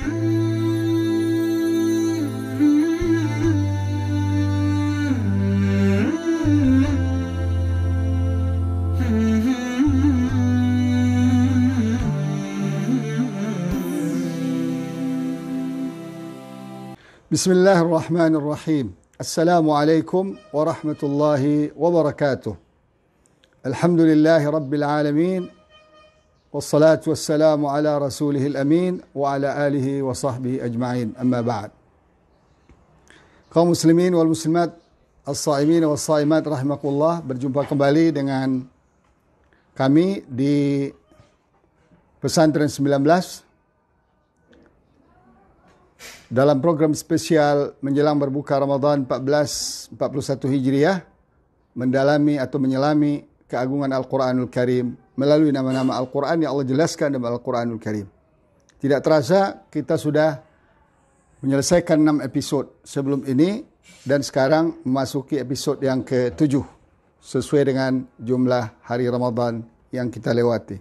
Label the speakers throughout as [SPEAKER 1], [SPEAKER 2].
[SPEAKER 1] Bismillahirrahmanirrahim. Assalamualaikum warahmatullahi wabarakatuh. Alhamdulillahi rabbil alamin. Wassalatu wassalamu ala rasulihil amin wa ala alihi wa sahbihi ajma'in. Amma ba'd. Kaum muslimin wal muslimat, as-saimin was saimat rahimakumullah, berjumpa kembali dengan kami di Pesantren 19 dalam program spesial menjelang berbuka Ramadan 1441 Hijriah, mendalami atau menyelami keagungan Al-Quranul Karim melalui nama-nama Al-Quran yang Allah jelaskan dalam Al-Quranul Karim. Tidak terasa kita sudah menyelesaikan 6 episod sebelum ini dan sekarang memasuki episod yang ke-7 sesuai dengan jumlah hari Ramadan yang kita lewati.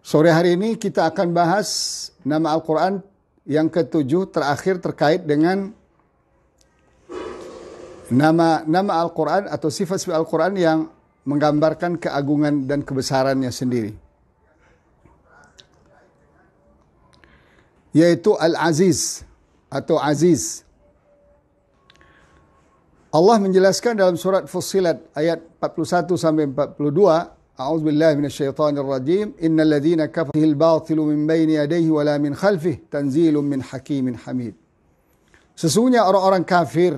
[SPEAKER 1] Sore hari ini kita akan bahas nama Al-Quran yang ke-7 terakhir terkait dengan nama Al-Quran atau sifat-sifat Al-Quran yang menggambarkan keagungan dan kebesarannya sendiri. Yaitu Al-Aziz atau Aziz. Allah menjelaskan dalam surat Fussilat ayat 41 sampai 42, A'udzubillahi minasyaitonir rajim. Innal ladzina kafaru al-batilu min baini yadayhi wa la min khalfihi tanzilun min hakimin hamid. Sesungguhnya orang-orang kafir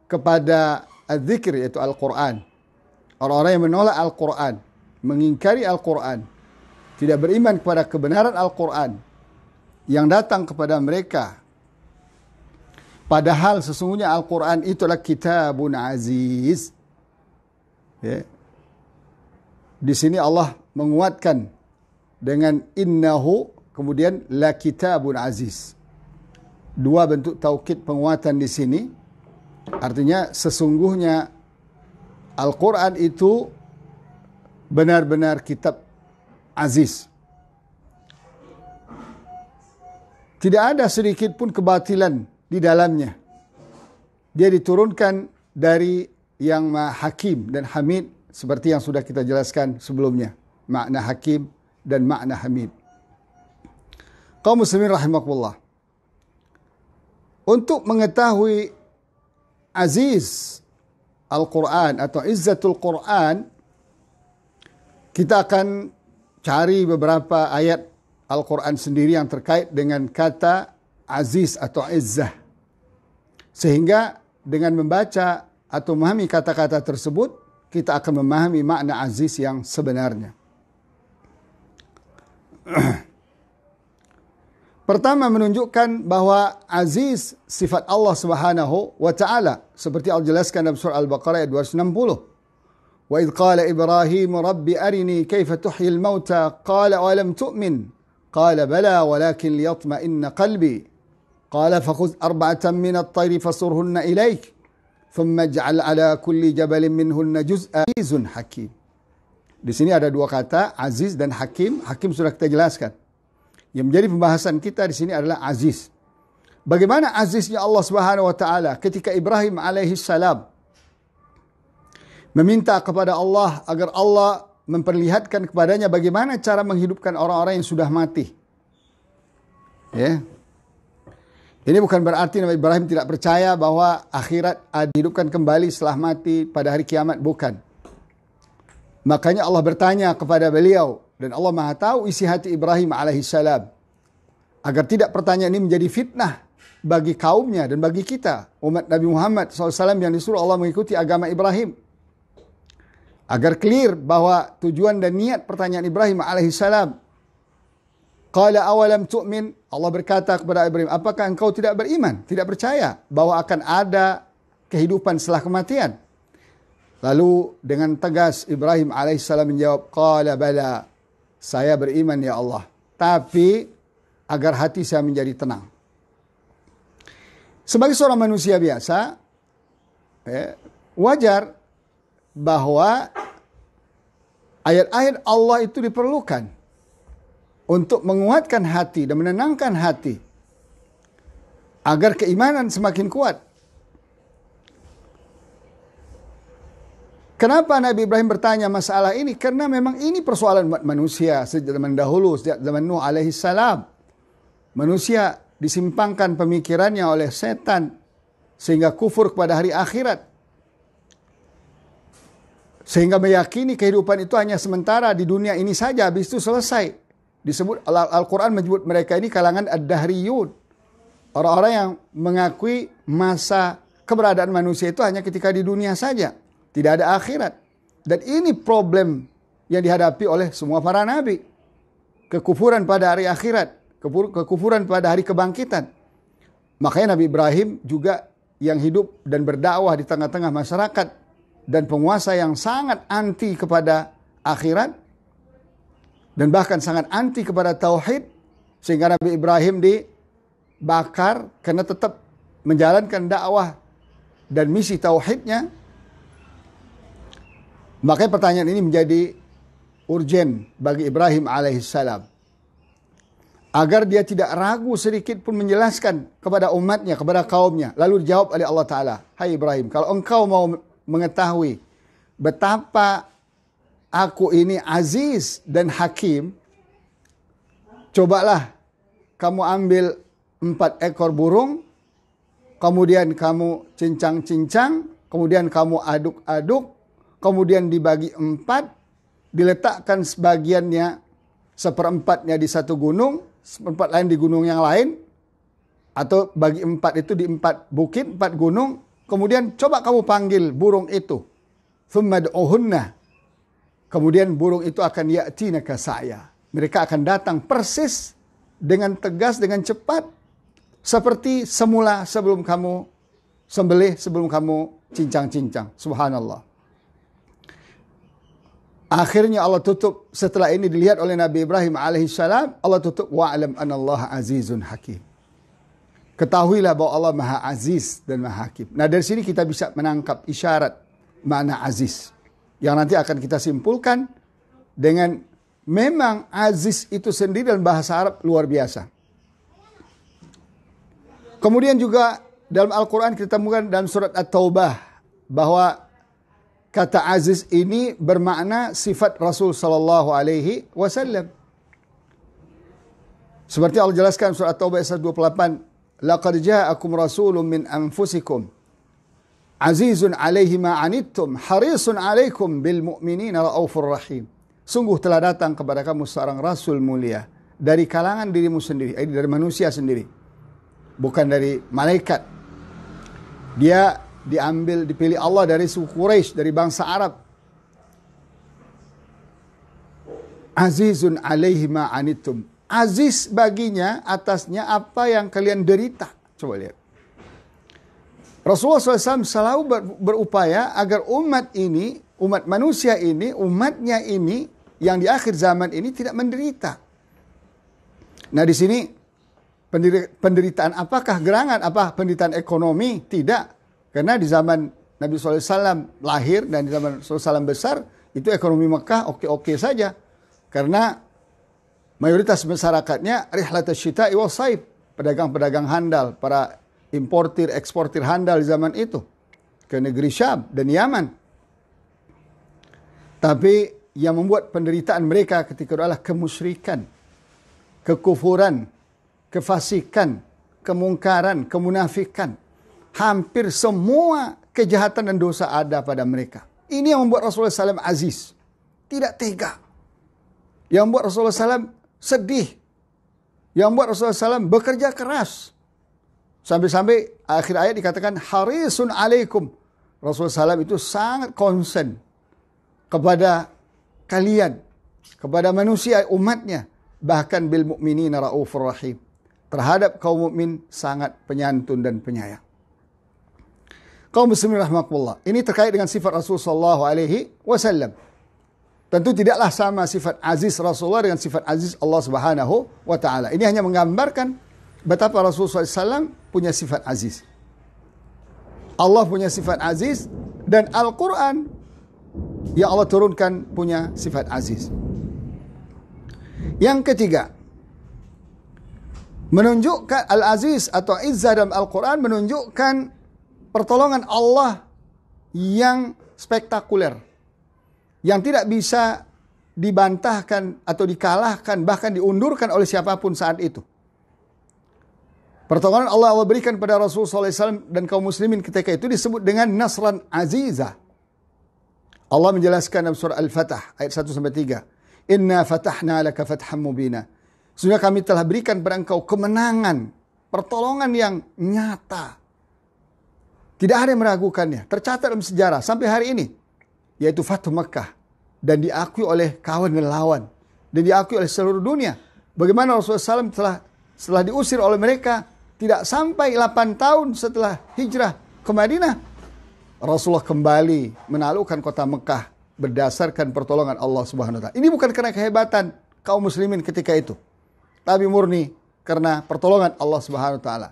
[SPEAKER 1] kepada az-zikr yaitu Al-Quran, orang-orang yang menolak Al-Quran, mengingkari Al-Quran, tidak beriman kepada kebenaran Al-Quran yang datang kepada mereka, padahal sesungguhnya Al-Quran itulah kitabun aziz. Ya. Di sini Allah menguatkan dengan innahu, kemudian la kitabun aziz. Dua bentuk taukid penguatan di sini. Artinya sesungguhnya Al-Quran itu benar-benar kitab aziz. Tidak ada sedikit pun kebatilan di dalamnya. Dia diturunkan dari yang Maha Hakim dan Hamid, seperti yang sudah kita jelaskan sebelumnya. Makna Hakim dan makna Hamid. Kaum muslimin rahimakumullah. Untuk mengetahui aziz Al-Quran atau izzatul Quran, kita akan cari beberapa ayat Al-Quran sendiri yang terkait dengan kata aziz atau izzah. Sehingga dengan membaca atau memahami kata-kata tersebut, kita akan memahami makna aziz yang sebenarnya. Pertama, menunjukkan bahwa aziz sifat Allah Subhanahu wa taala, seperti Allah jelaskan dalam surah Al-Baqarah ayat 260. Wa idh qala Ibrahim rabbi arini kaifa tuhyil mauta qala alam tu'min qala bala walakin liyatma'inna qalbi qala fakhudh arba'atan min at-tayri fasurhunna ilayk thumma ij'al ala kulli jabalin minhunna juz'an azizun hakim. Di sini ada dua kata, aziz dan hakim. Hakim sudah kita jelaskan. Yang menjadi pembahasan kita di sini adalah aziz. Bagaimana aziznya Allah Subhanahu wa taala ketika Ibrahim alaihi salam meminta kepada Allah agar Allah memperlihatkan kepadanya bagaimana cara menghidupkan orang-orang yang sudah mati. Ya. Ini bukan berarti Nabi Ibrahim tidak percaya bahwa akhirat dihidupkan kembali setelah mati pada hari kiamat. Bukan. Makanya Allah bertanya kepada beliau. Dan Allah Maha tahu isi hati Ibrahim alaihissalam. Agar tidak pertanyaan ini menjadi fitnah bagi kaumnya dan bagi kita. Umat Nabi Muhammad SAW yang disuruh Allah mengikuti agama Ibrahim. Agar clear bahwa tujuan dan niat pertanyaan Ibrahim alaihissalam. Qala awalam tu'min. Allah berkata kepada Ibrahim, apakah engkau tidak beriman, tidak percaya bahwa akan ada kehidupan setelah kematian? Lalu dengan tegas Ibrahim alaihissalam menjawab, qala bala, saya beriman ya Allah, tapi agar hati saya menjadi tenang. Sebagai seorang manusia biasa, wajar bahwa Ayat-ayat Allah itu diperlukan untuk menguatkan hati dan menenangkan hati agar keimanan semakin kuat. Kenapa Nabi Ibrahim bertanya masalah ini? Karena memang ini persoalan umat manusia sejak zaman dahulu, sejak zaman Nuh alaihissalam. Manusia disimpangkan pemikirannya oleh setan sehingga kufur kepada hari akhirat. Sehingga meyakini kehidupan itu hanya sementara di dunia ini saja, habis itu selesai. Disebut Al-Quran menyebut mereka ini kalangan ad-dahriyun. Orang-orang yang mengakui masa keberadaan manusia itu hanya ketika di dunia saja. Tidak ada akhirat. Dan ini problem yang dihadapi oleh semua para nabi. Kekufuran pada hari akhirat. Kekufuran pada hari kebangkitan. Makanya Nabi Ibrahim juga yang hidup dan berdakwah di tengah-tengah masyarakat. Dan penguasa yang sangat anti kepada akhirat. Dan bahkan sangat anti kepada tauhid. Sehingga Nabi Ibrahim dibakar karena tetap menjalankan dakwah dan misi tauhidnya. Makanya pertanyaan ini menjadi urgen bagi Ibrahim alaihissalam. Agar dia tidak ragu sedikit pun menjelaskan kepada umatnya, kepada kaumnya. Lalu dijawab oleh Allah Ta'ala. Hai Ibrahim, kalau engkau mau mengetahui betapa aku ini aziz dan hakim, cobalah kamu ambil 4 ekor burung, kemudian kamu cincang-cincang, kemudian kamu aduk-aduk, kemudian dibagi 4, diletakkan sebagiannya, seperempatnya di satu gunung, seperempat lain di gunung yang lain, atau bagi 4 itu di 4 bukit, 4 gunung, kemudian coba kamu panggil burung itu. Thumma du'uhunna. Kemudian burung itu akan ya'tinaka sa'ya. Mereka akan datang persis dengan tegas, dengan cepat, seperti semula sebelum kamu sembelih, sebelum kamu cincang-cincang. Subhanallah. Akhirnya Allah tutup, setelah ini dilihat oleh Nabi Ibrahim alaihissalam, Allah tutup, wa'alam anallaha azizun hakim. Ketahuilah bahwa Allah maha aziz dan maha hakim. Nah dari sini kita bisa menangkap isyarat makna aziz. Yang nanti akan kita simpulkan dengan memang aziz itu sendiri dalam bahasa Arab luar biasa. Kemudian juga dalam Al-Quran kita temukan dalam surat At-Taubah bahwa kata aziz ini bermakna sifat Rasul sallallahu alaihi wasallam. Seperti Allah jelaskan surat At-Taubah ayat 28, laqad ja'akum rasulun min anfusikum azizun alaihi ma anittum harisun alaikum bil mu'minina raufur rahim. Sungguh telah datang kepada kamu seorang rasul mulia dari kalangan dirimu sendiri, dari manusia sendiri. Bukan dari malaikat. Dia dipilih Allah dari suku Quraisy, dari bangsa Arab. Azizun alaihi ma anittum. Aziz baginya, atasnya apa yang kalian derita. Coba lihat. Rasulullah SAW selalu berupaya agar umat ini, umat manusia ini, umatnya ini, yang di akhir zaman ini tidak menderita. Nah di sini penderitaan apakah gerangan? Apa penderitaan ekonomi? Tidak. Karena di zaman Nabi SAW lahir dan di zaman SAW besar, itu ekonomi Mekah oke-oke saja. Karena mayoritas masyarakatnya rihlat syita'i wa saif, pedagang-pedagang handal, para importir, eksportir handal di zaman itu ke negeri Syam dan Yaman. Tapi yang membuat penderitaan mereka ketika itu adalah kemusyrikan, kekufuran, kefasikan, kemungkaran, kemunafikan. Hampir semua kejahatan dan dosa ada pada mereka. Ini yang membuat Rasulullah SAW aziz, tidak tega. Yang membuat Rasulullah SAW sedih. Yang membuat Rasulullah SAW bekerja keras. Sampai-sampai akhir ayat dikatakan harisun alaikum. Rasulullah SAW itu sangat concern kepada kalian, kepada manusia umatnya, bahkan bil mu'minina raufur rahim. Terhadap kaum mukmin sangat penyantun dan penyayang. Kaum muslimin rahmatullah. Ini terkait dengan sifat Rasulullah sallallahu alaihi wasallam. Tentu tidaklah sama sifat aziz Rasulullah dengan sifat aziz Allah Subhanahu wa taala. Ini hanya menggambarkan betapa Rasulullah SAW punya sifat aziz. Allah punya sifat aziz dan Al-Quran yang Allah turunkan punya sifat aziz. Yang ketiga, menunjukkan Al-Aziz atau Izzah dalam Al-Quran menunjukkan pertolongan Allah yang spektakuler, yang tidak bisa dibantahkan atau dikalahkan, bahkan diundurkan oleh siapapun saat itu. Pertolongan Allah berikan pada Rasulullah SAW dan kaum muslimin ketika itu disebut dengan Nasran Azizah. Allah menjelaskan dalam surah Al-Fatah ayat 1-3. Inna fatahna laka fatham mubina. Sesungguhnya kami telah berikan pada engkau kemenangan, pertolongan yang nyata. Tidak ada yang meragukannya. Tercatat dalam sejarah sampai hari ini. Yaitu Fathu Makkah. Dan diakui oleh kawan dan lawan. Dan diakui oleh seluruh dunia. Bagaimana Rasulullah SAW setelah diusir oleh mereka, tidak sampai 8 tahun setelah hijrah ke Madinah, Rasulullah kembali menaklukkan kota Mekah berdasarkan pertolongan Allah Subhanahu wa taala. Ini bukan karena kehebatan kaum muslimin ketika itu, tapi murni karena pertolongan Allah Subhanahu wa taala.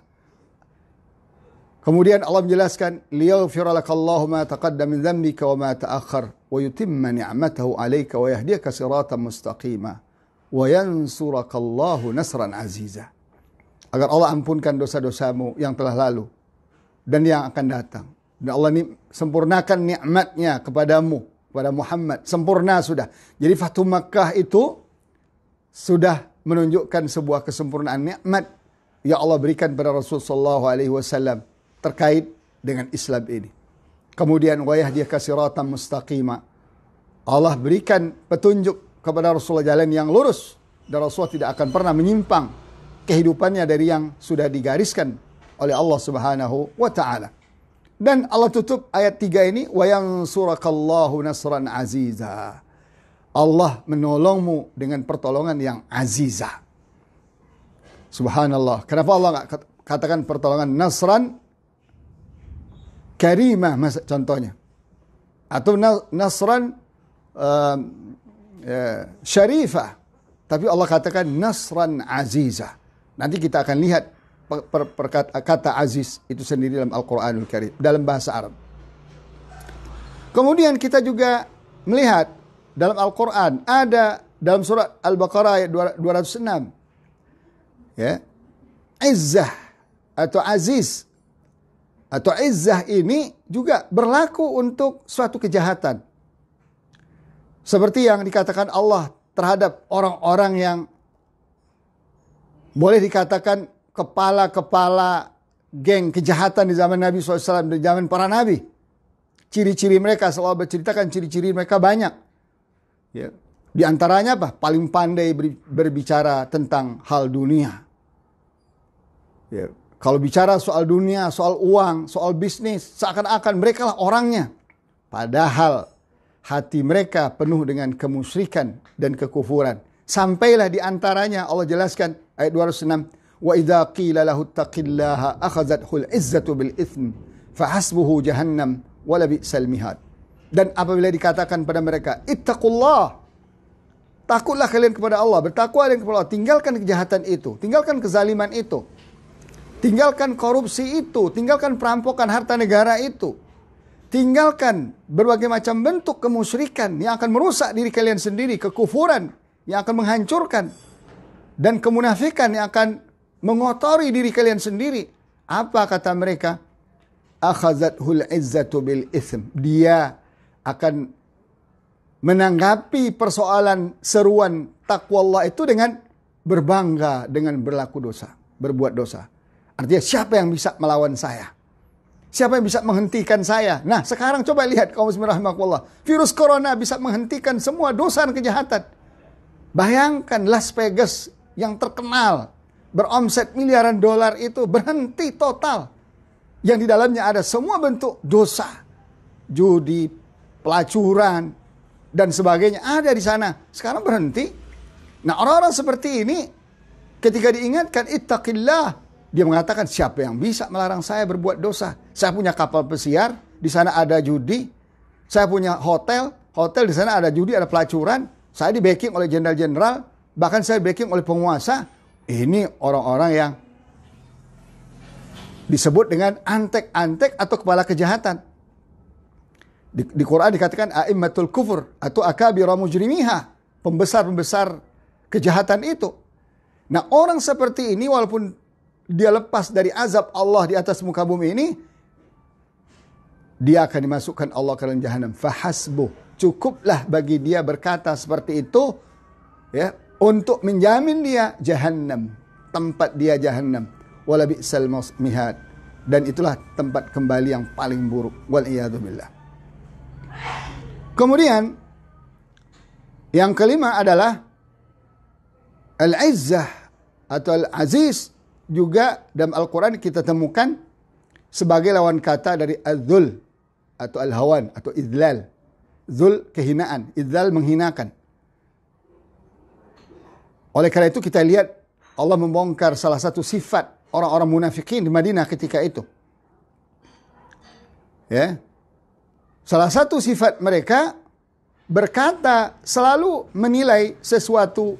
[SPEAKER 1] Kemudian Allah menjelaskan, liyaghfira lakallahu ma taqaddama min dhanbika wa ma ta'akhkhar wa yutimma ni'matahu 'alaika wa yahdiyaka siratan mustaqima wa yansurakallahu nasran aziza. Agar Allah ampunkan dosa-dosamu yang telah lalu dan yang akan datang. Dan Allah sempurnakan nikmatnya kepadamu, kepada Muhammad. Sempurna sudah. Jadi Fathu Makkah itu sudah menunjukkan sebuah kesempurnaan nikmat yang Allah berikan kepada Rasulullah SAW terkait dengan Islam ini. Kemudian wa yahdiyaka siratan mustaqima. Allah berikan petunjuk kepada Rasulullah jalan yang lurus dan Rasulullah tidak akan pernah menyimpang kehidupannya dari yang sudah digariskan oleh Allah Subhanahu wa taala. Dan Allah tutup ayat 3 ini, wa yansurakallahu nasran aziza. Allah menolongmu dengan pertolongan yang azizah. Subhanallah. Kenapa Allah enggak katakan pertolongan nasran karimah contohnya? Atau nasran syarifah. Tapi Allah katakan nasran azizah. Nanti kita akan lihat kata aziz itu sendiri dalam Al-Quranul Karim, dalam bahasa Arab. Kemudian kita juga melihat dalam Al-Quran, ada dalam surat Al-Baqarah ayat 206. Ya, izzah atau aziz atau izzah ini juga berlaku untuk suatu kejahatan. Seperti yang dikatakan Allah terhadap orang-orang yang boleh dikatakan kepala-kepala geng kejahatan di zaman Nabi SAW, di zaman para Nabi. Ciri-ciri mereka, selalu berceritakan ciri-ciri mereka banyak. Ya. Di antaranya apa? Paling pandai berbicara tentang hal dunia. Ya. Kalau bicara soal dunia, soal uang, soal bisnis, seakan-akan mereka lah orangnya. Padahal hati mereka penuh dengan kemusyrikan dan kekufuran. Sampailah di antaranya Allah jelaskan ayat 206, wa idza qila lahu taqillaha akhadhathul izzatu bil itsm fahasbuhu jahannam wa la bi'sal mihad. Dan apabila dikatakan pada mereka, ittaqullah, takutlah kalian kepada Allah, bertakwa kalian kepada Allah, tinggalkan kejahatan itu, tinggalkan kezaliman itu, tinggalkan korupsi itu, tinggalkan perampokan harta negara itu, tinggalkan berbagai macam bentuk kemusyrikan yang akan merusak diri kalian sendiri, kekufuran yang akan menghancurkan, dan kemunafikan yang akan mengotori diri kalian sendiri. Apa kata mereka? Akhazathul izzatu bil itsm. Dia akan menanggapi persoalan seruan takwa Allah itu dengan berbangga dengan berlaku dosa, berbuat dosa. Artinya siapa yang bisa melawan saya? Siapa yang bisa menghentikan saya? Nah, sekarang coba lihat kaum muslimin rahimakumullah. Virus corona bisa menghentikan semua dosa dan kejahatan. Bayangkan Las Vegas yang terkenal, beromset miliaran dolar itu berhenti total. Yang di dalamnya ada semua bentuk dosa. Judi, pelacuran, dan sebagainya ada di sana. Sekarang berhenti. Nah, orang-orang seperti ini ketika diingatkan ittaqillah, dia mengatakan siapa yang bisa melarang saya berbuat dosa? Saya punya kapal pesiar, di sana ada judi. Saya punya hotel di sana ada judi, ada pelacuran. Saya di backing oleh jenderal-jenderal, bahkan saya backing oleh penguasa. Ini orang-orang yang disebut dengan antek-antek atau kepala kejahatan. Di Quran dikatakan a'immatul kufur atau akabira mujrimiha, pembesar-pembesar kejahatan itu. Nah, orang seperti ini walaupun dia lepas dari azab Allah di atas muka bumi ini, dia akan dimasukkan Allah ke dalam jahanam. Fahasbuh, cukuplah bagi dia berkata seperti itu, ya, untuk menjamin dia jahanam, tempat dia jahanam. Wala bi'sal mihad, dan itulah tempat kembali yang paling buruk. Wal iyadu billah. Kemudian yang kelima adalah al-izzah atau al-aziz, juga dalam Al-Quran kita temukan sebagai lawan kata dari az-zul atau al-hawan atau idlal. Zul, kehinaan, idlal, menghinakan. Oleh karena itu kita lihat Allah membongkar salah satu sifat orang-orang munafikin di Madinah ketika itu. Ya. Salah satu sifat mereka berkata, selalu menilai sesuatu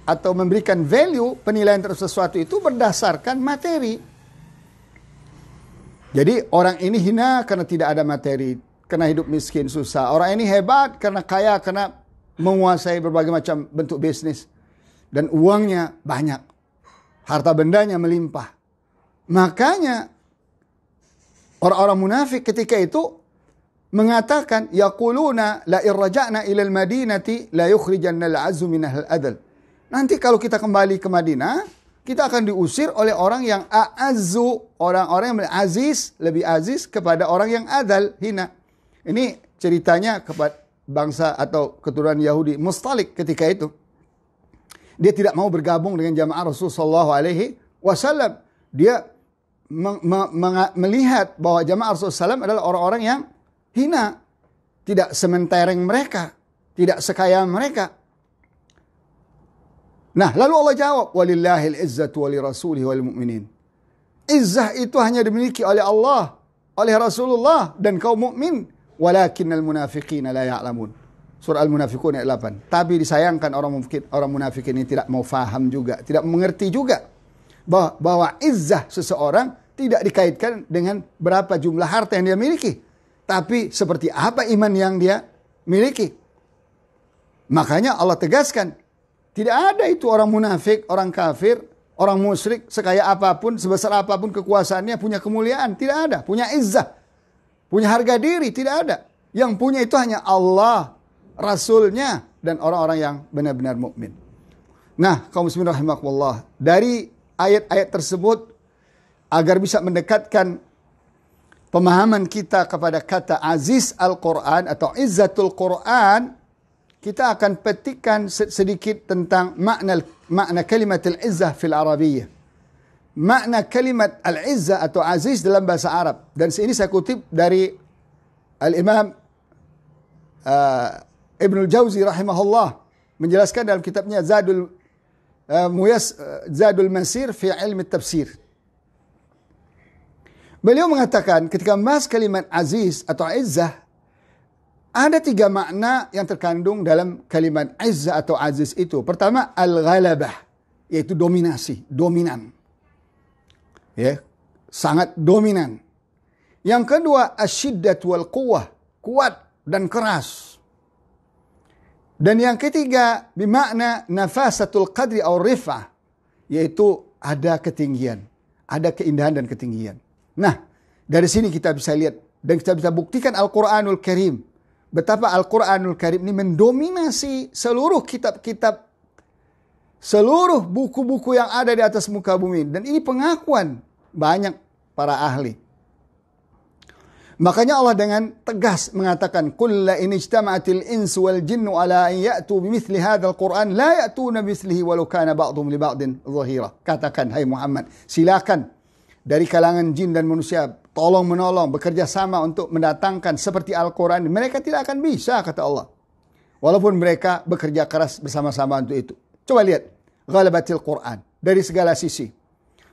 [SPEAKER 1] atau memberikan value, penilaian terhadap sesuatu itu berdasarkan materi. Jadi orang ini hina karena tidak ada materi, karena hidup miskin susah. Orang ini hebat karena kaya, karena menguasai berbagai macam bentuk bisnis. Dan uangnya banyak. Harta bendanya melimpah. Makanya orang-orang munafik ketika itu mengatakan, yaquluna la irja'na ila al-madinati la yukhrijanna al-'azzu minha al-adl. Nanti kalau kita kembali ke Madinah, kita akan diusir oleh orang yang a'azzu, orang-orang yang lebih aziz kepada orang yang adal, hina. Ini ceritanya kepada bangsa atau keturunan Yahudi Mustalik ketika itu. Dia tidak mau bergabung dengan jamaah Rasulullah SAW. Dia melihat bahwa jamaah Rasulullah SAW adalah orang-orang yang hina, tidak sementereng mereka, tidak sekaya mereka. Nah, lalu Allah jawab, walillahil izzatu wali rasulihi wal mu'minin. Izzah itu hanya dimiliki oleh Allah, oleh Rasulullah dan kaum mukmin. Walakinnal munafiqina la ya'lamun. Surah Al-Munafiqun ayat 8. Tapi disayangkan orang munafik ini tidak mau faham juga, tidak mengerti juga bahwa izzah seseorang tidak dikaitkan dengan berapa jumlah harta yang dia miliki, tapi seperti apa iman yang dia miliki. Makanya Allah tegaskan, tidak ada itu orang munafik, orang kafir, orang musyrik, sekaya apapun, sebesar apapun kekuasaannya, punya kemuliaan. Tidak ada. Punya izzah, punya harga diri. Tidak ada. Yang punya itu hanya Allah, Rasulnya, dan orang-orang yang benar-benar mukmin. Nah, kaum muslimin rahimakumullah, dari ayat-ayat tersebut, agar bisa mendekatkan pemahaman kita kepada kata aziz Al-Quran atau izzatul Quran, kita akan petikan sedikit tentang makna kalimat al-izzah fil Arabiyyah. Makna kalimat al-izzah atau aziz dalam bahasa Arab. Dan ini saya kutip dari Al-Imam Ibnul Jauzi rahimahullah, menjelaskan dalam kitabnya Zadul Masir fi ilmi tafsir. Beliau mengatakan ketika membahas kalimat aziz atau izzah, ada 3 makna yang terkandung dalam kalimat izzah atau aziz itu. Pertama, al-ghalabah, yaitu dominasi, dominan. Ya, sangat dominan. Yang kedua, asyiddat wal quwwah, kuat dan keras. Dan yang ketiga, bimakna nafasatul qadri atau rif'ah, yaitu ada ketinggian, ada keindahan dan ketinggian. Nah, dari sini kita bisa lihat dan kita bisa buktikan Al-Quranul Karim. Betapa Al-Quranul Karim ini mendominasi seluruh kitab-kitab, seluruh buku-buku yang ada di atas muka bumi. Dan ini pengakuan banyak para ahli. Makanya Allah dengan tegas mengatakan, "Qul la in ijtama'atil insu wal jinnu ala an ya'tu bimithli hadzal Qur'an la ya'tuna bimithlihi walau kana ba'dhum li ba'din dhahira." Katakan, hai Muhammad, silakan dari kalangan jin dan manusia tolong menolong, bekerja sama untuk mendatangkan seperti Al-Quran. Mereka tidak akan bisa, kata Allah, walaupun mereka bekerja keras bersama-sama untuk itu. Coba lihat ghalabatil Quran dari segala sisi.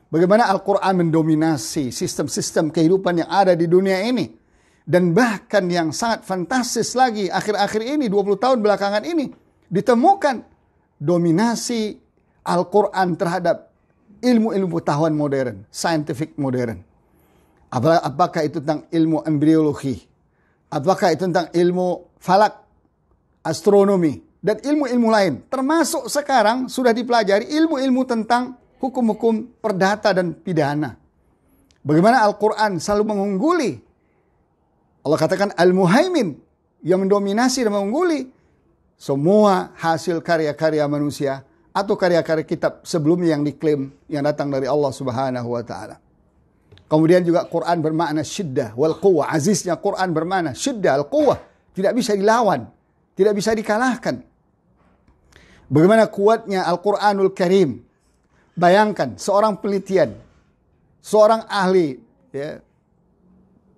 [SPEAKER 1] Bagaimana Al-Quran mendominasi sistem-sistem kehidupan yang ada di dunia ini. Dan bahkan yang sangat fantastis lagi, akhir-akhir ini, 20 tahun belakangan ini, ditemukan dominasi Al-Quran terhadap ilmu-ilmu pengetahuan modern, scientific modern. Apakah itu tentang ilmu embriologi, Apakah itu tentang ilmu falak, astronomi, dan ilmu-ilmu lain. Termasuk sekarang sudah dipelajari ilmu-ilmu tentang hukum-hukum perdata dan pidana. Bagaimana Al-Quran selalu mengungguli. Allah katakan Al-Muhaimin, yang mendominasi dan mengungguli semua hasil karya-karya manusia atau karya-karya kitab sebelumnya yang diklaim yang datang dari Allah Subhanahu wa taala. Kemudian juga Quran bermakna syiddah wal quwwah. Aziznya Quran bermakna syiddah al quwwah, tidak bisa dilawan, tidak bisa dikalahkan. Bagaimana kuatnya Al-Quranul Karim. Bayangkan seorang penelitian, seorang ahli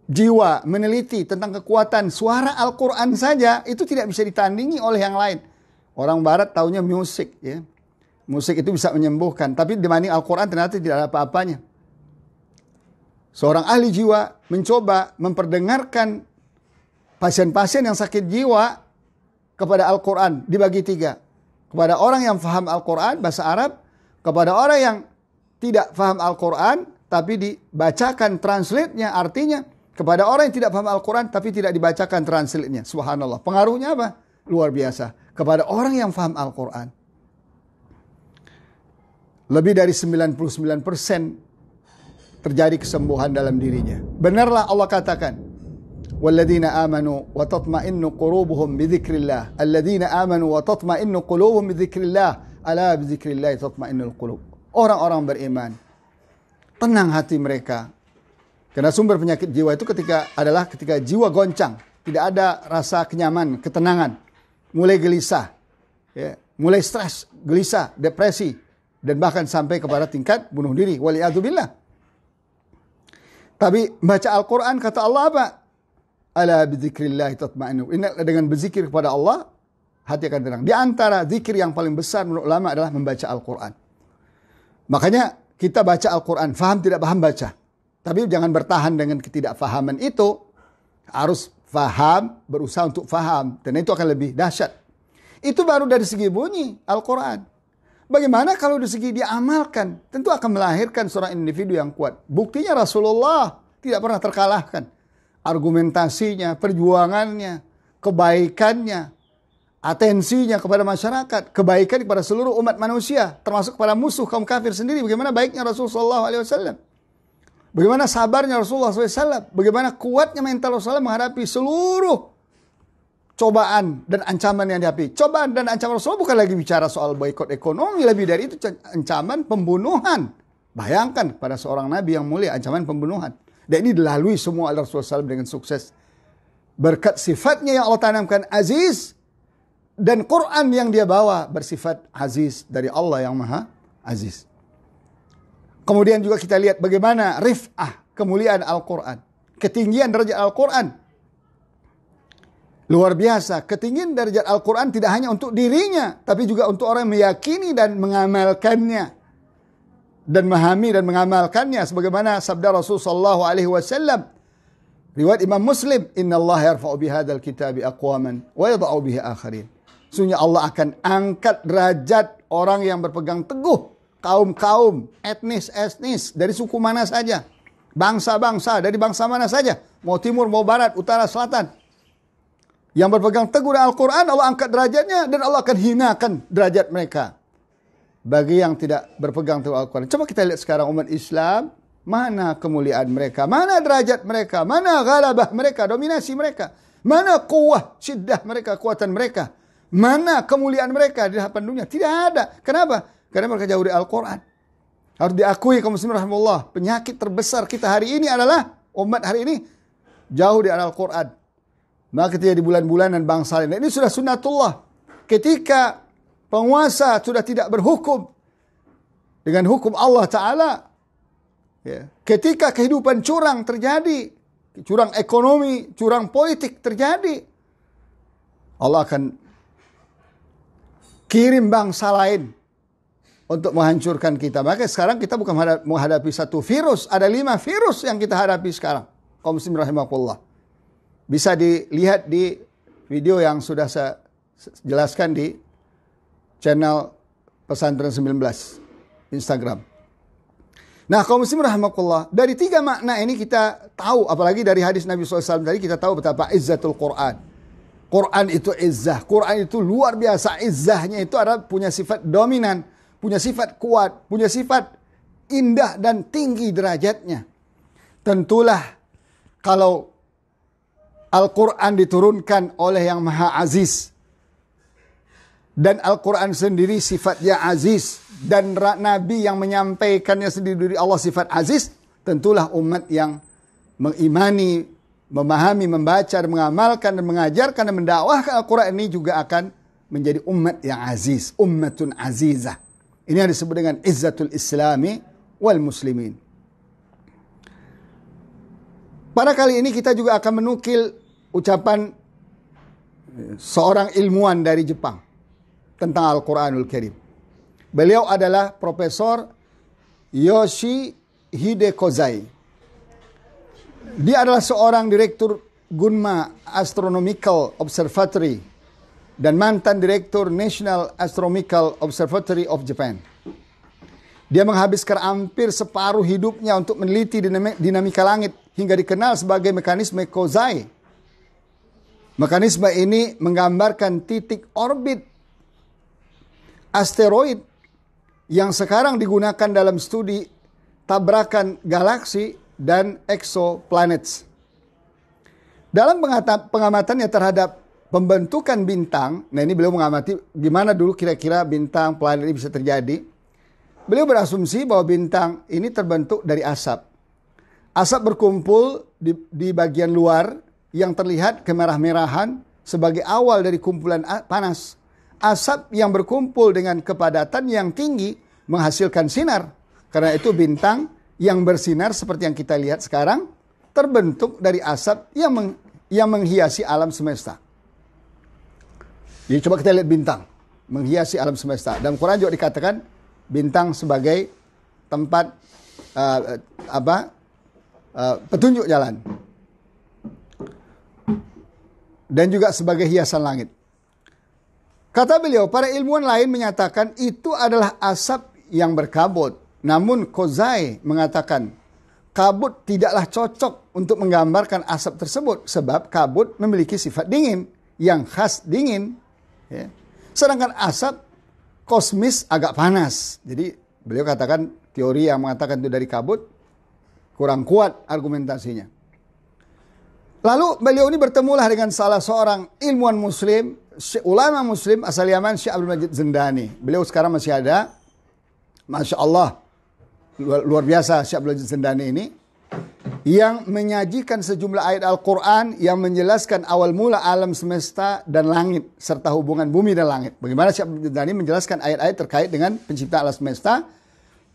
[SPEAKER 1] jiwa meneliti tentang kekuatan suara Al-Quran saja, itu tidak bisa ditandingi oleh yang lain. Orang barat taunya musik, ya. Musik itu bisa menyembuhkan, tapi dibanding Al-Quran ternyata tidak ada apa-apanya. Seorang ahli jiwa mencoba memperdengarkan pasien-pasien yang sakit jiwa kepada Al-Quran dibagi 3. Kepada orang yang faham Al-Quran, bahasa Arab. Kepada orang yang tidak faham Al-Quran, tapi dibacakan translate-nya, artinya. Kepada orang yang tidak paham Al-Quran, tapi tidak dibacakan translate-nya. Subhanallah. Pengaruhnya apa? Luar biasa. Kepada orang yang faham Al-Quran. Lebih dari 99% terjadi kesembuhan dalam dirinya. Benarlah Allah katakan, walladzina amanu wa tatma'innu qulubuhum bidzikrillah. Alladzina amanu wa tatma'innu qulubuhum bidzikrillah. Ala bidzikrillah tatma'innul qulub. Orang-orang beriman, tenang hati mereka. Karena sumber penyakit jiwa itu adalah ketika jiwa goncang, tidak ada rasa kenyaman, ketenangan, mulai gelisah, ya, mulai stres, gelisah, depresi, dan bahkan sampai kepada tingkat bunuh diri. Waliyadzubillah. Tapi baca Al-Quran, kata Allah apa? Ala bidzikrillah tatma'innu. Dengan berzikir kepada Allah, hati akan tenang. Di antara zikir yang paling besar menurut ulama adalah membaca Al-Quran. Makanya kita baca Al-Quran, faham tidak paham baca. Tapi jangan bertahan dengan ketidakfahaman itu. Harus faham, berusaha untuk faham. Dan itu akan lebih dahsyat. Itu baru dari segi bunyi Al-Quran. Bagaimana kalau dari segi diamalkan? Tentu akan melahirkan seorang individu yang kuat. Buktinya Rasulullah tidak pernah terkalahkan. Argumentasinya, perjuangannya, kebaikannya, atensinya kepada masyarakat, kebaikan kepada seluruh umat manusia, termasuk kepada musuh kaum kafir sendiri. Bagaimana baiknya Rasulullah SAW. Bagaimana sabarnya Rasulullah SAW. Bagaimana kuatnya mental Rasulullah menghadapi seluruh cobaan dan ancaman yang dihadapi. Cobaan dan ancaman Rasulullah bukan lagi bicara soal boikot ekonomi. Lebih dari itu ancaman pembunuhan. Bayangkan pada seorang Nabi yang mulia ancaman pembunuhan. Dan ini dilalui semua oleh Rasulullah SAW dengan sukses. Berkat sifatnya yang Allah tanamkan aziz. Dan Quran yang dia bawa bersifat aziz dari Allah yang maha aziz. Kemudian juga kita lihat bagaimana rif'ah, kemuliaan Al-Quran. Ketinggian derajat Al-Quran. Luar biasa, ketinggian derajat Al-Quran tidak hanya untuk dirinya, tapi juga untuk orang yang meyakini dan mengamalkannya. Dan memahami dan mengamalkannya. Sebagaimana sabda Rasulullah SAW. Riwayat Imam Muslim. Inna Allah yarfa'u bihadal kitabi aqwaman wa yada'u bihi akharin. Sesungguhnya Allah akan angkat derajat orang yang berpegang teguh. Kaum-kaum, etnis-etnis, dari suku mana saja. Bangsa-bangsa, dari bangsa mana saja. Mau timur, mau barat, utara, selatan. Yang berpegang teguh dengan Al-Quran, Allah angkat derajatnya dan Allah akan hinakan derajat mereka. Bagi yang tidak berpegang teguh Al-Quran. Coba kita lihat sekarang umat Islam, mana kemuliaan mereka, mana derajat mereka, mana ghalabah mereka, dominasi mereka, mana kuwah, syiddah mereka, kekuatan mereka, mana kemuliaan mereka di hadapan dunia. Tidak ada. Kenapa? Karena mereka jauh dari Al-Quran. Harus diakui kaum muslimin rahimahullah, penyakit terbesar kita hari ini adalah, umat hari ini, jauh dari Al-Quran. Maka ketika di bulan-bulan dan bangsa lain. Ini sudah sunnatullah. Ketika penguasa sudah tidak berhukum dengan hukum Allah Ta'ala. Ya. Ketika kehidupan curang terjadi. Curang ekonomi, curang politik terjadi. Allah akan kirim bangsa lain untuk menghancurkan kita. Maka sekarang kita bukan menghadapi satu virus. Ada 5 virus yang kita hadapi sekarang. Kaum muslimin rahimakumullah. Bisa dilihat di video yang sudah saya jelaskan di channel Pesantren 19 Instagram. Nah, kaum muslimin rahimakumullah, dari 3 makna ini kita tahu, apalagi dari hadis Nabi SAW tadi kita tahu betapa izzatul Quran. Quran itu izzah, Quran itu luar biasa. Izzahnya itu adalah punya sifat dominan, punya sifat kuat, punya sifat indah dan tinggi derajatnya. Tentulah kalau Al-Quran diturunkan oleh yang Maha Aziz, dan Al-Quran sendiri sifatnya aziz, dan Nabi yang menyampaikannya sendiri dari Allah sifat aziz, tentulah umat yang mengimani, memahami, membaca, dan mengamalkan, dan mengajarkan, dan mendakwahkan Al-Quran ini juga akan menjadi umat yang aziz, ummatun azizah. Ini yang disebut dengan izzatul islami wal muslimin. Pada kali ini kita juga akan menukil ucapan seorang ilmuwan dari Jepang tentang Al-Quranul Karim. Beliau adalah Profesor Yoshihide Kozai. Dia adalah seorang direktur Gunma Astronomical Observatory dan mantan direktur National Astronomical Observatory of Japan. Dia menghabiskan hampir separuh hidupnya untuk meneliti dinamika langit hingga dikenal sebagai mekanisme Kozai. Mekanisme ini menggambarkan titik orbit asteroid yang sekarang digunakan dalam studi tabrakan galaksi dan exoplanets. Dalam pengamatannya terhadap pembentukan bintang, nah ini beliau mengamati gimana dulu kira-kira bintang planet ini bisa terjadi. Beliau berasumsi bahwa bintang ini terbentuk dari asap. Asap berkumpul di bagian luar yang terlihat kemerah-merahan sebagai awal dari kumpulan panas. Asap yang berkumpul dengan kepadatan yang tinggi menghasilkan sinar. Karena itu bintang yang bersinar seperti yang kita lihat sekarang terbentuk dari asap yang menghiasi alam semesta. Jadi coba kita lihat bintang menghiasi alam semesta. Dalam Quran juga dikatakan bintang sebagai tempat petunjuk jalan. Dan juga sebagai hiasan langit. Kata beliau, para ilmuwan lain menyatakan itu adalah asap yang berkabut. Namun Kozai mengatakan, kabut tidaklah cocok untuk menggambarkan asap tersebut. Sebab kabut memiliki sifat dingin, yang khas dingin. Ya. Sedangkan asap kosmis agak panas. Jadi beliau katakan teori yang mengatakan itu dari kabut, kurang kuat argumentasinya. Lalu beliau ini bertemulah dengan salah seorang ilmuwan muslim, ulama muslim asal Yaman, Syekh Abdul Majid Zindani. Beliau sekarang masih ada. Masya Allah. Luar biasa Syekh Abdul Majid Zindani ini. Yang menyajikan sejumlah ayat Al-Quran yang menjelaskan awal mula alam semesta dan langit. Serta hubungan bumi dan langit. Bagaimana Syekh Abdul Majid Zindani menjelaskan ayat-ayat terkait dengan penciptaan alam semesta.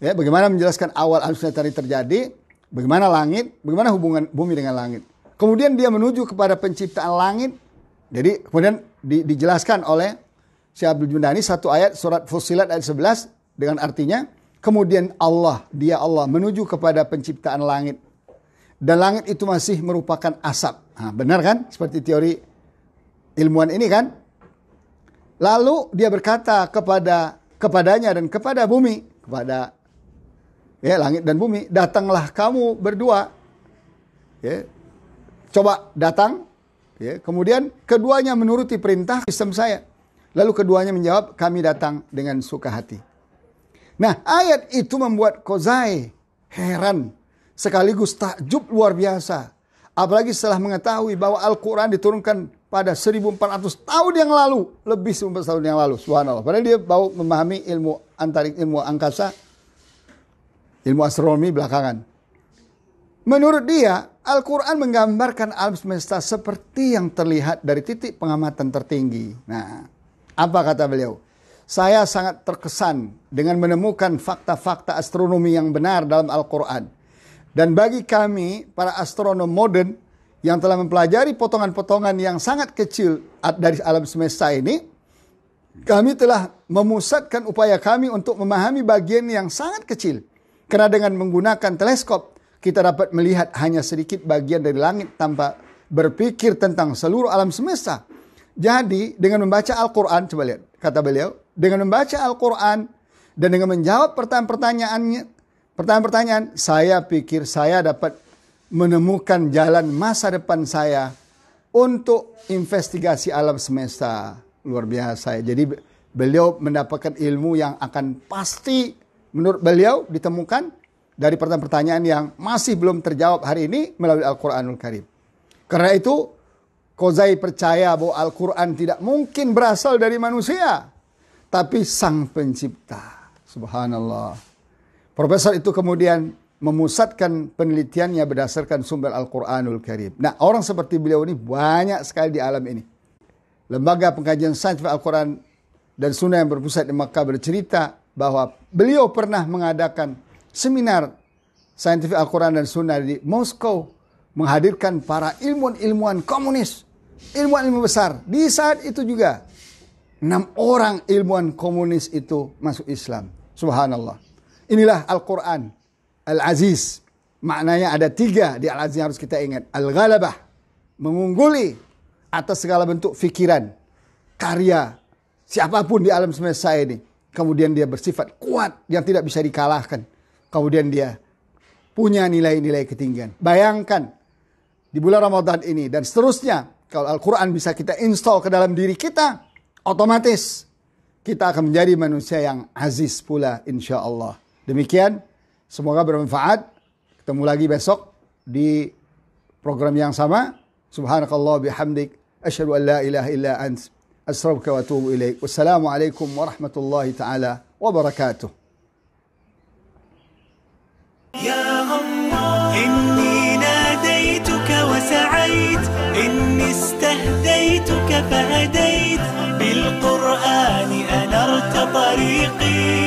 [SPEAKER 1] Ya, bagaimana menjelaskan awal alam semesta ini terjadi. Bagaimana langit. Bagaimana hubungan bumi dengan langit. Kemudian dia menuju kepada penciptaan langit. Jadi kemudian dijelaskan oleh Syekh Abdul Jundani satu ayat surat Fussilat ayat 11 dengan artinya kemudian dia Allah menuju kepada penciptaan langit. Dan langit itu masih merupakan asap. Nah, benar kan? Seperti teori ilmuwan ini kan? Lalu dia berkata kepadanya dan kepada bumi, kepada langit dan bumi, datanglah kamu berdua. Ya. Coba datang, ya. Kemudian keduanya menuruti perintah sistem saya. Lalu keduanya menjawab, kami datang dengan suka hati. Nah, ayat itu membuat Kozai heran, sekaligus takjub luar biasa. Apalagi setelah mengetahui bahwa Al-Quran diturunkan pada 1400 tahun yang lalu, lebih 1400 tahun yang lalu, subhanallah. Padahal dia baru memahami ilmu ilmu angkasa, ilmu astronomi belakangan. Menurut dia, Al-Quran menggambarkan alam semesta seperti yang terlihat dari titik pengamatan tertinggi. Nah, apa kata beliau? Saya sangat terkesan dengan menemukan fakta-fakta astronomi yang benar dalam Al-Quran. Dan bagi kami, para astronom modern yang telah mempelajari potongan-potongan yang sangat kecil dari alam semesta ini, kami telah memusatkan upaya kami untuk memahami bagian yang sangat kecil. Karena dengan menggunakan teleskop, kita dapat melihat hanya sedikit bagian dari langit tanpa berpikir tentang seluruh alam semesta. Jadi dengan membaca Al-Quran, coba lihat, kata beliau, dengan membaca Al-Quran dan dengan menjawab pertanyaan-pertanyaannya, Pertanyaan-pertanyaan, saya pikir saya dapat menemukan jalan masa depan saya untuk investigasi alam semesta. Luar biasa. Jadi beliau mendapatkan ilmu yang akan pasti menurut beliau ditemukan dari pertanyaan-pertanyaan yang masih belum terjawab hari ini melalui Al-Quranul Karim. Karena itu, Qazai percaya bahwa Al-Quran tidak mungkin berasal dari manusia, tapi sang pencipta. Subhanallah. Profesor itu kemudian memusatkan penelitiannya berdasarkan sumber Al-Quranul Karim. Nah, orang seperti beliau ini banyak sekali di alam ini. Lembaga Pengkajian Sains Al-Quran dan Sunnah yang berpusat di Makkah bercerita bahwa beliau pernah mengadakan seminar saintifik Al-Quran dan Sunnah di Moskow, menghadirkan para ilmuwan-ilmuwan komunis, ilmuwan-ilmuwan besar. Di saat itu juga 6 orang ilmuwan komunis itu masuk Islam. Subhanallah. Inilah Al-Quran Al-Aziz. Maknanya ada 3 di Al-Aziz yang harus kita ingat. Al-Ghalabah, mengungguli atas segala bentuk fikiran, karya siapapun di alam semesta ini. Kemudian dia bersifat kuat yang tidak bisa dikalahkan. Kemudian dia punya nilai-nilai ketinggian. Bayangkan di bulan Ramadan ini dan seterusnya, kalau Al-Quran bisa kita install ke dalam diri kita, otomatis kita akan menjadi manusia yang aziz pula, insya Allah. Demikian, semoga bermanfaat. Ketemu lagi besok di program yang sama. Subhanakallah bihamdik. Asyhadu an la ilaha illa ant. Astaghfiruka wa atubu ilaik. Wassalamualaikum warahmatullahi taala wabarakatuh.
[SPEAKER 2] يا الله إني ناديتك وسعيت إني استهديتك فهديت بالقرآن أنرت طريقي